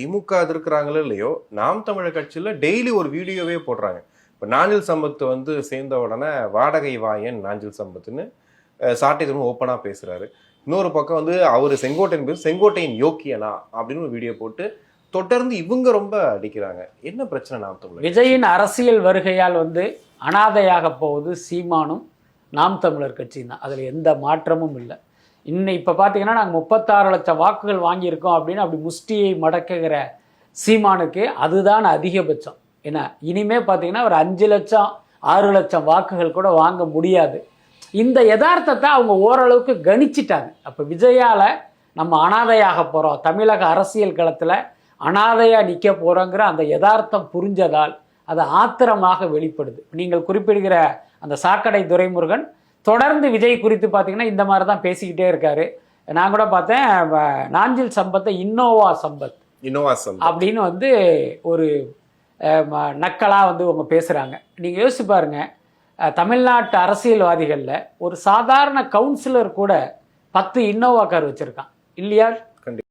திமுக எதிர்க்கிறாங்களோ இல்லையோ, நாம் தமிழர் கட்சியில டெய்லி ஒரு வீடியோவே போடுறாங்க. இப்போ நாஞ்சில் சம்பத் வந்து சேர்ந்த உடனே வாடகை வாயன் நாஞ்சில் சம்பத்னு சாட்டை திரும்ப ஓப்பனா பேசுறாரு. இன்னொரு பக்கம் வந்து அவரு செங்கோட்டையன் பேர் செங்கோட்டையின் யோக்கியனா அப்படின்னு ஒரு வீடியோ போட்டு தொடர்ந்து இவங்க ரொம்ப அடிக்கிறாங்க. என்ன பிரச்சனை நாம் தமிழர்? விஜயின் அரசியல் வருகையால் வந்து அனாதையாக போவது சீமானும் நாம் தமிழர் கட்சியும் தான். அதில் எந்த மாற்றமும் இல்லை. இப்போ பார்த்தீங்கன்னா நாங்கள் 36 லட்சம் வாக்குகள் வாங்கியிருக்கோம் அப்படின்னு அப்படி முஷ்டியை மடக்குகிற சீமானுக்கு அதுதான் அதிகபட்சம். ஏன்னா இனிமே பார்த்தீங்கன்னா ஒரு 5 லட்சம் 6 லட்சம் வாக்குகள் கூட வாங்க முடியாது. இந்த யதார்த்தத்தை அவங்க ஓரளவுக்கு கணிச்சிட்டாங்க. அப்போ விஜயால் நம்ம அனாதையாக போகிறோம், தமிழக அரசியல் களத்தில் அனாதையாக நிற்க போகிறோங்கிற அந்த யதார்த்தம் புரிஞ்சதால் அது ஆத்திரமாக வெளிப்படுது. நீங்கள் குறிப்பிடுகிற அந்த சாக்கடை துரைமுருகன் தொடர்ந்து விஜய் குறித்து பார்த்தீங்கன்னா இந்த மாதிரி தான் பேசிக்கிட்டே இருக்காரு. நான் கூட பார்த்தேன், நாஞ்சில் சம்பத்தை இன்னோவா சம்பத் அப்படின்னு வந்து ஒரு நக்கலாக வந்து அவங்க பேசுகிறாங்க. நீங்கள் யோசிச்சு பாருங்க, தமிழ்நாட்டு அரசியல்வாதிகளில் ஒரு சாதாரண கவுன்சிலர் கூட 10 இன்னோவா கார் வச்சுருக்கான் இல்லையா?